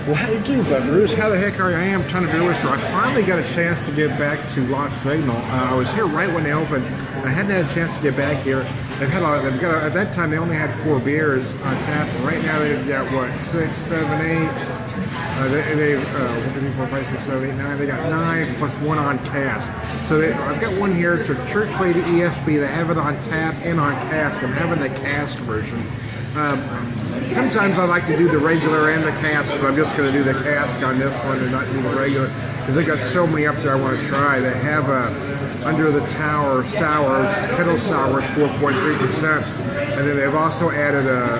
Well, how do you do, Bruce? How the heck are you? I am Ton of BeerVangelist. I finally got a chance to get back to Lost Signal. I was here right when they opened. I hadn't had a chance to get back here. At that time, they only had 4 beers on tap. Right now, they've got, what, 6, 7, 8? They got 9 plus 1 on cask. So I've got one here. It's a Church Lady ESB. They have it on tap and on cask. I'm having the cask version. Sometimes I like to do the regular and the cask, but I'm just going to do the cask on this one and not do the regular because they got so many up there I want to try. They have Under the Tower sour, kettle sour at 4.3%, and then they've also added a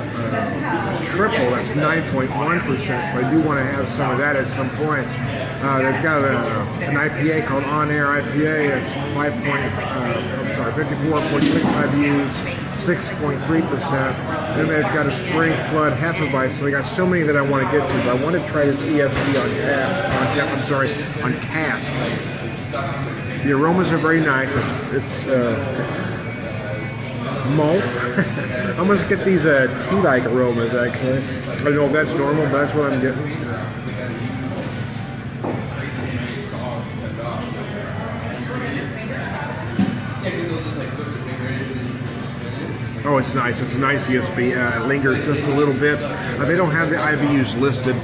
triple that's 9.1%. So I do want to have some of that at some point. They've got an IPA called On Air IPA. That's 54.6 IBUs. 6.3%. Then they've got a Spring Flood Hefeweizen. So they got so many that I want to get to. But I want to try this ESB on cask. The aromas are very nice. It's malt. I almost get these tea-like aromas actually. I don't know if that's normal, but that's what I'm getting. Oh, it's nice. It's a nice ESB. It lingers just a little bit. They don't have the IBUs listed.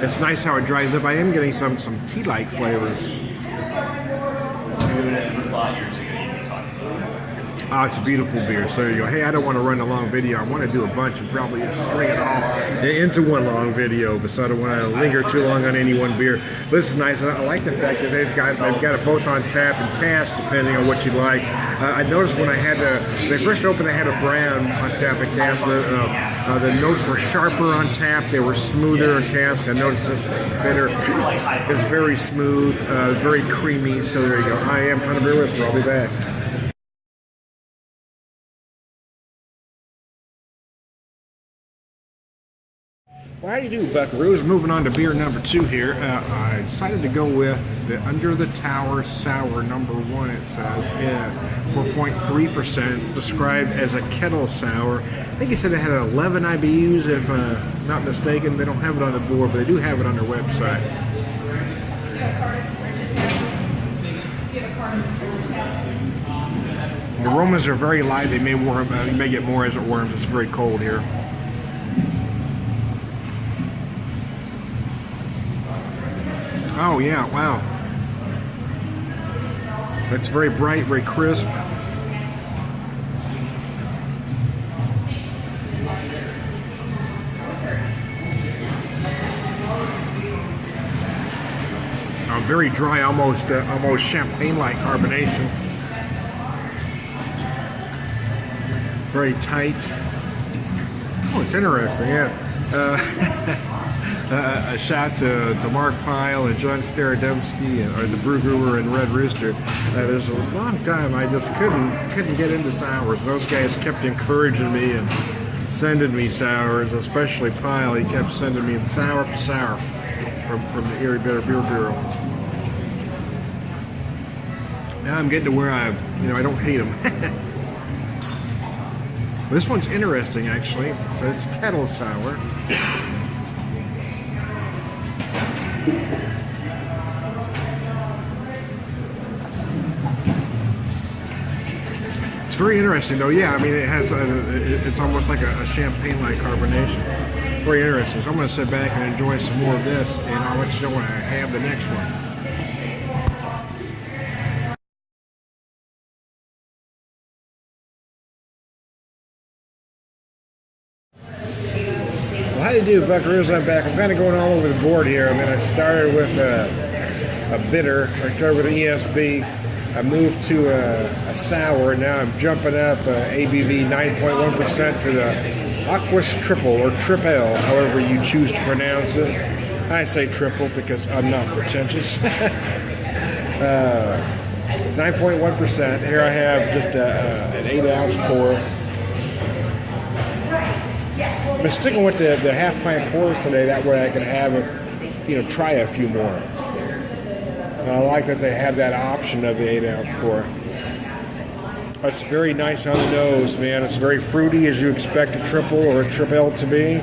It's nice how it dries up. I am getting some tea-like flavors. Oh, it's a beautiful beer. So there you go. Hey, I don't want to run a long video. I want to do a bunch and probably just string it all into one long video. But so I don't want to linger too long on any one beer. But this is nice. I like the fact that they've got it both on tap and cask, depending on what you like. I noticed when when they first opened, they had a brown on tap and cask. The notes were sharper on tap. They were smoother on cask. I noticed it's bitter. It's very smooth, very creamy. So there you go. I am Ton of BeerVangelist. I'll be back. Well, how do you do, buckaroos? Moving on to beer number 2 here. I decided to go with the Under the Tower Sour number 1, it says. 4.3%, described as a kettle sour. I think he said it had 11 IBUs, if not mistaken. They don't have it on the board, but they do have it on their website. The aromas are very light. They may warm. You may get more as it warms. It's very cold here. Oh yeah, wow. It's very bright, very crisp. Very dry, almost champagne-like carbonation. Very tight. Oh, it's interesting, yeah. A shout to Mark Pyle and John Starodemski, or the Brewer and Red Rooster. There's a long time I just couldn't get into sours. Those guys kept encouraging me and sending me sours, especially Pyle. He kept sending me sour for sour from the Erie Better Beer Bureau. Now I'm getting to where I don't hate them. This one's interesting, actually. So it's kettle sour. It's very interesting, though. Yeah, I mean, it has. It's almost like a champagne-like carbonation. Very interesting. So I'm going to sit back and enjoy some more of this, and I'll let you know when I have the next one. How do you do, buckaroos? I'm back. I'm kind of going all over the board here. I mean, I started with a bitter. I started with an ESB. I moved to a sour. And now I'm jumping up ABV 9.1% to the Aquas Triple, or Triple, however you choose to pronounce it. I say triple because I'm not pretentious. 9.1%. Here I have just an 8-ounce pour. I'm sticking with the half pint pours today. That way I can have try a few more. And I like that they have that option of the 8-ounce pour. It's very nice on the nose, man. It's very fruity as you expect a triple or a triple to be.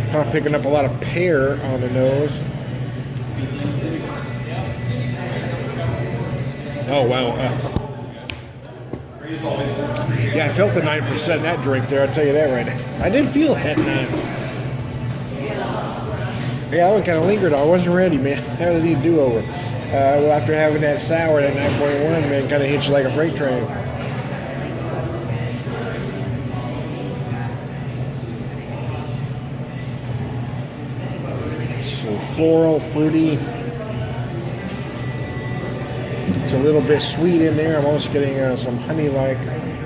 Kind of picking up a lot of pear on the nose. Oh, wow. Yeah, I felt the 9% in that drink there, I'll tell you that right now. I did feel that 9. Yeah, that one kind of lingered. I wasn't ready, man. I really need a do-over. Well, after having that sour, that 9.1, man, kind of hits you like a freight train. So floral, fruity. It's a little bit sweet in there. I'm almost getting some honey-like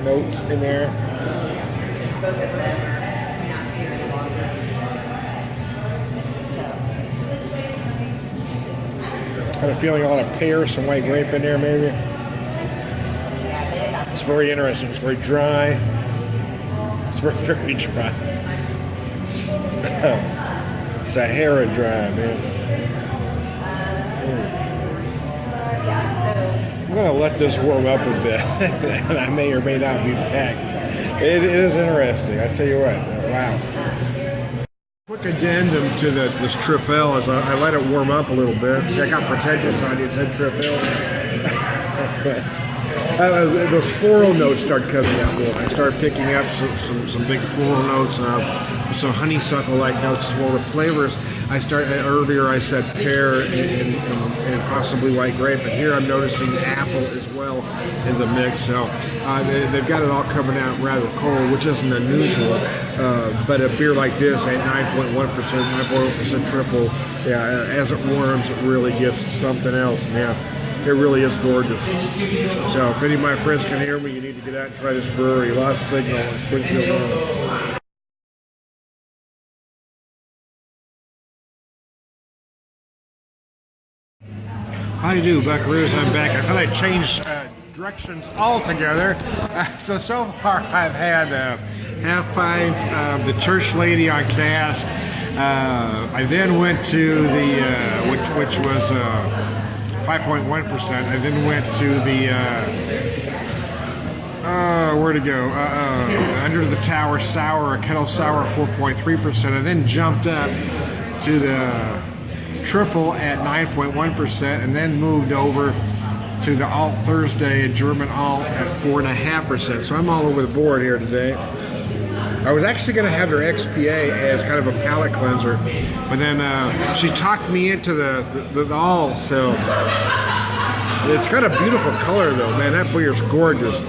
notes in there. Kind of feeling a lot of pear, some white grape in there maybe. It's very interesting. It's very dry. It's very, very dry. Sahara dry, man. I'm going to let this warm up a bit, and I may or may not be back. It is interesting, I tell you what. Wow. Quick addendum to this triple is I let it warm up a little bit. See, I got pretentious on it. It said triple. Those floral notes start coming out more. I started picking up some big floral notes, some honeysuckle-like notes as well. The flavors, earlier I said pear and possibly white grape, but here I'm noticing apple as well in the mix. So they've got it all coming out rather cold, which isn't unusual. But a beer like this at 9.1%, triple, yeah, as it warms, it really gets something else, man. It really is gorgeous. So if any of my friends can hear me, you need to get out and try this brewery. Lost Signal in Springfield. How do you do, Buckaroos? I'm back. I thought I'd change directions altogether. So far I've had half pints of the Church Lady on cask. I then went to the, which was 5.1%. I then went to the, where to go? Under the Tower Sour, a Kettle Sour 4.3%. I then jumped up to the triple at 9.1%, and then moved over to the Alt Thursday and German Alt at 4.5%. So I'm all over the board here today. I was actually going to have their XPA as kind of a palate cleanser, but then she talked me into the Alt. So it's got a beautiful color though, man. That beer's gorgeous.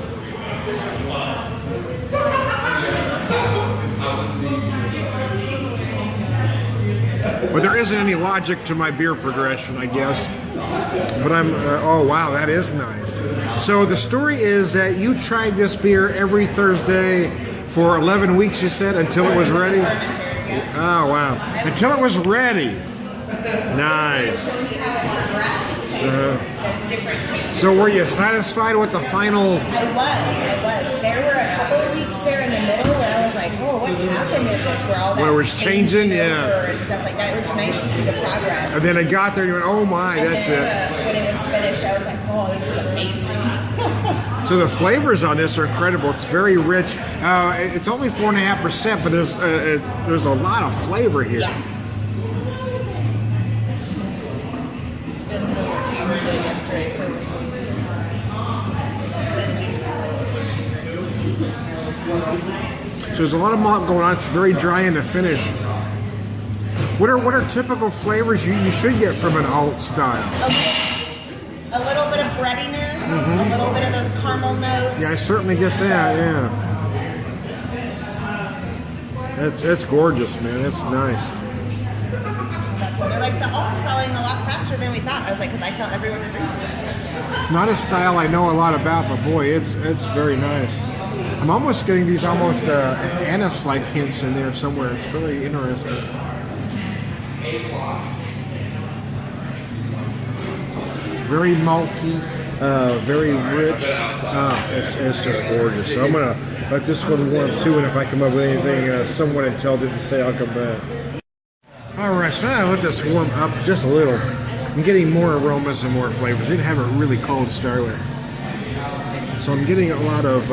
But there isn't any logic to my beer progression, I guess. But I'm, oh wow, that is nice. So the story is that you tried this beer every Thursday for 11 weeks, you said, until it was ready? Oh wow, until it was ready. Nice. So were you satisfied with the final? I was. There were a couple of weeks there in the middle where I was like, oh, what happened to this? Where all that where it was changing, yeah. And stuff like that. It was nice to see the progress. And then I got there and you went, oh my, and that's then, it. When it was finished, I was like, oh, this is amazing. So the flavors on this are incredible. It's very rich. It's only 4.5%, but there's a lot of flavor here. Yeah. So there's a lot of malt going on. It's very dry in the finish. What are typical flavors you should get from an alt style? A little bit of breadiness, a little bit of those caramel notes. Yeah, I certainly get that. Yeah, it's gorgeous, man. It's nice. That's what I like. The alt selling a lot faster than we thought. I was like, because I tell everyone to drink this. It's not a style I know a lot about, but boy, it's very nice. I'm almost getting these anise-like hints in there somewhere. It's really interesting. Very malty, very rich. It's just gorgeous. So I'm gonna let this one warm too, and if I come up with anything somewhat intelligent to say, I'll come back. All right, so now I let this warm up just a little. I'm getting more aromas and more flavors. Didn't have it really cold to start with. So I'm getting a lot of,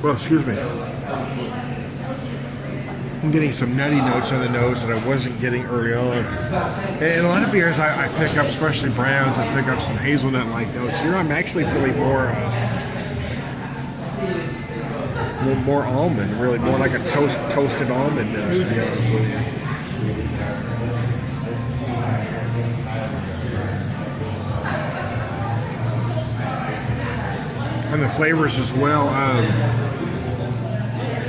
well, excuse me. I'm getting some nutty notes on the nose that I wasn't getting early on. And a lot of beers I pick up, especially browns, I pick up some hazelnut-like notes. Here I'm actually feeling more almond, really more like a toasted almond nose, to be honest with you. And the flavors as well.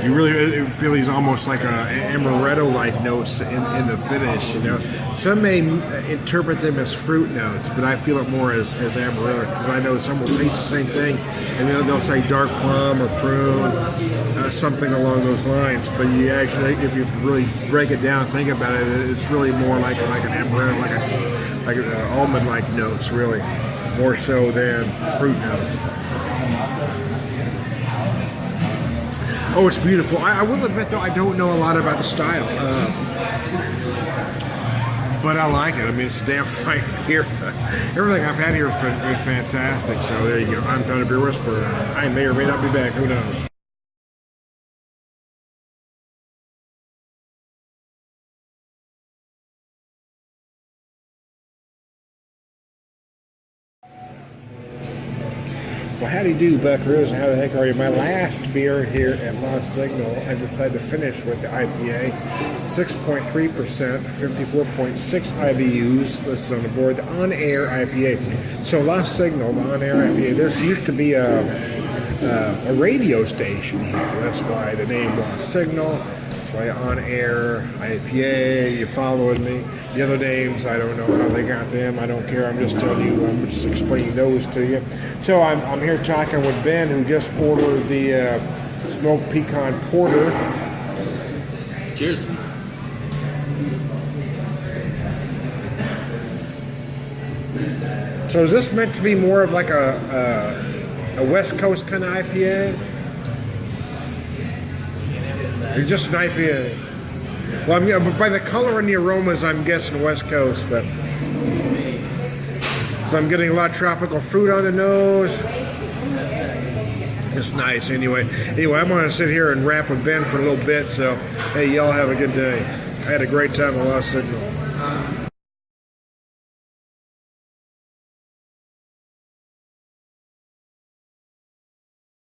You really feel these almost like amaretto-like notes in the finish, you know. Some may interpret them as fruit notes, but I feel it more as amaretto, because I know some will taste the same thing, and then they'll say dark plum or prune, something along those lines. But you actually, if you really break it down, think about it, it's really more like an amaretto, like an almond-like notes, really, more so than fruit notes. Oh, it's beautiful. I will admit, though, I don't know a lot about the style. But I like it. I mean, it's a damn fine beer. Everything I've had here has been fantastic. So there you go. I'm Tony Beer Whisperer. I may or may not be back. Who knows? Well, howdy do, buckaroos, and how the heck are you? My last beer here at Lost Signal, I decided to finish with the IPA. 6.3%, 54.6 IBUs listed on the board. The on-air IPA. So Lost Signal, the on-air IPA, this used to be a radio station here. That's why the name Lost Signal. That's why on-air IPA. You following me? The other names, I don't know how they got them. I don't care. I'm just telling you. I'm just explaining those to you. So I'm here talking with Ben, who just ordered the smoked pecan porter. Cheers. So is this meant to be more of like a West Coast kind of IPA? Or just an IPA? Well, by the color and the aromas, I'm guessing West Coast, but so I'm getting a lot of tropical fruit on the nose. It's nice. Anyway, I'm going to sit here and rap with Ben for a little bit. So, hey, y'all have a good day. I had a great time at Lost Signal.